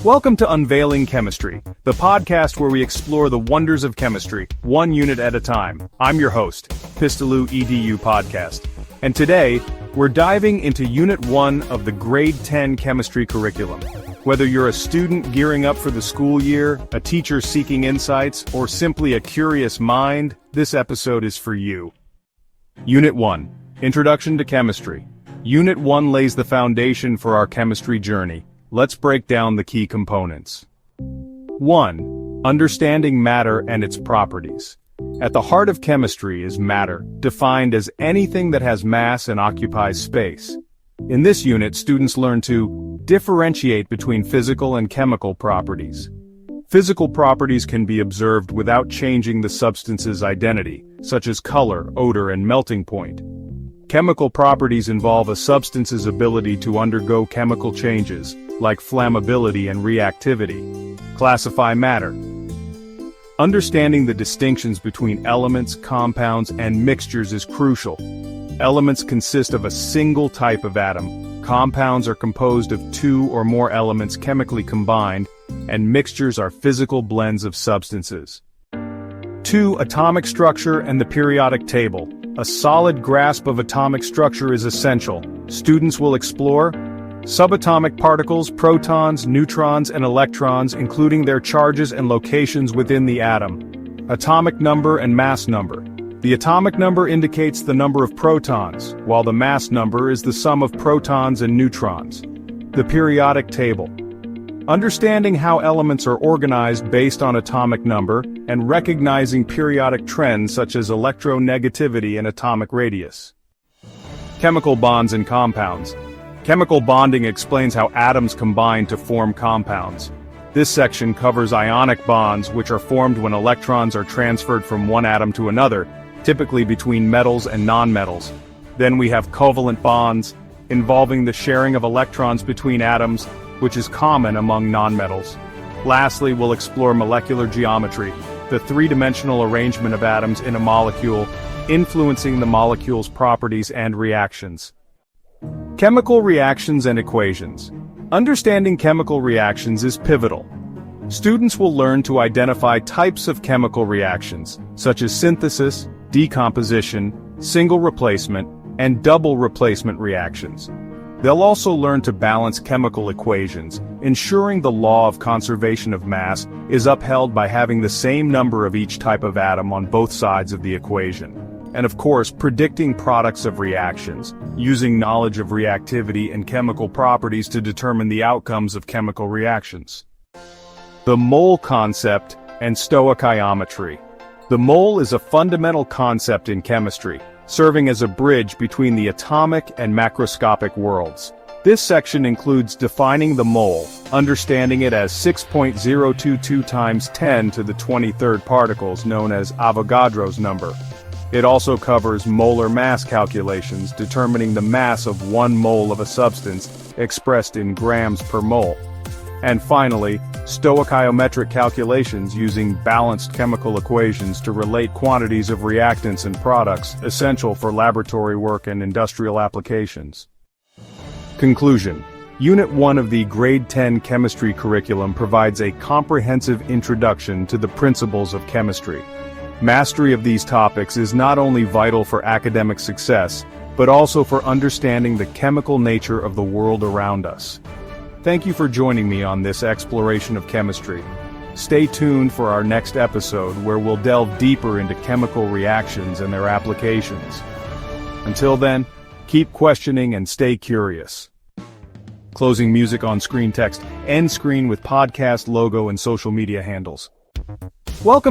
Welcome to Unveiling Chemistry, the podcast where we explore the wonders of chemistry, one unit at a time. I'm your host, Pistolou EDU Podcast. And today, we're diving into Unit 1 of the Grade 10 Chemistry curriculum. Whether you're a student gearing up for the school year, a teacher seeking insights, or simply a curious mind, this episode is for you. Unit 1, Introduction to Chemistry. Unit 1 lays the foundation for our chemistry journey. Let's break down the key components. 1. Understanding matter and its properties. At the heart of chemistry is matter, defined as anything that has mass and occupies space. In this unit, students learn to differentiate between physical and chemical properties. Physical properties can be observed without changing the substance's identity, such as color, odor, and melting point. Chemical properties involve a substance's ability to undergo chemical changes, like flammability and reactivity. Classify matter. Understanding the distinctions between elements, compounds, and mixtures is crucial. Elements consist of a single type of atom, compounds are composed of two or more elements chemically combined, and mixtures are physical blends of substances. 2. Atomic structure and the periodic table. A solid grasp of atomic structure is essential. Students will explore subatomic particles, protons, neutrons, and electrons, including their charges and locations within the atom. Atomic number and mass number. The atomic number indicates the number of protons, while the mass number is the sum of protons and neutrons. The periodic table. Understanding how elements are organized based on atomic number, and recognizing periodic trends such as electronegativity and atomic radius. Chemical bonds and compounds. Chemical bonding explains how atoms combine to form compounds. This section covers ionic bonds, which are formed when electrons are transferred from one atom to another, typically between metals and nonmetals. Then we have covalent bonds, involving the sharing of electrons between atoms, which is common among nonmetals. Lastly, we'll explore molecular geometry, the three-dimensional arrangement of atoms in a molecule, influencing the molecule's properties and reactions. Chemical reactions and equations. Understanding chemical reactions is pivotal. Students will learn to identify types of chemical reactions, such as synthesis, decomposition, single replacement, and double replacement reactions. They'll also learn to balance chemical equations, ensuring the law of conservation of mass is upheld by having the same number of each type of atom on both sides of the equation. And of course, predicting products of reactions, using knowledge of reactivity and chemical properties to determine the outcomes of chemical reactions. The mole concept and stoichiometry. The mole is a fundamental concept in chemistry, serving as a bridge between the atomic and macroscopic worlds. This section includes defining the mole, understanding it as 6.022 times 10 to the 23rd particles, known as Avogadro's number. It also covers molar mass calculations, determining the mass of 1 mole of a substance, expressed in grams per mole. And finally, stoichiometric calculations using balanced chemical equations to relate quantities of reactants and products, essential for laboratory work and industrial applications. Conclusion. Unit 1 of the Grade 10 Chemistry curriculum provides a comprehensive introduction to the principles of chemistry. Mastery of these topics is not only vital for academic success, but also for understanding the chemical nature of the world around us. Thank you for joining me on this exploration of chemistry. Stay tuned for our next episode where we'll delve deeper into chemical reactions and their applications. Until then, keep questioning and stay curious. Closing music on screen text, end screen with podcast logo and social media handles. Welcome to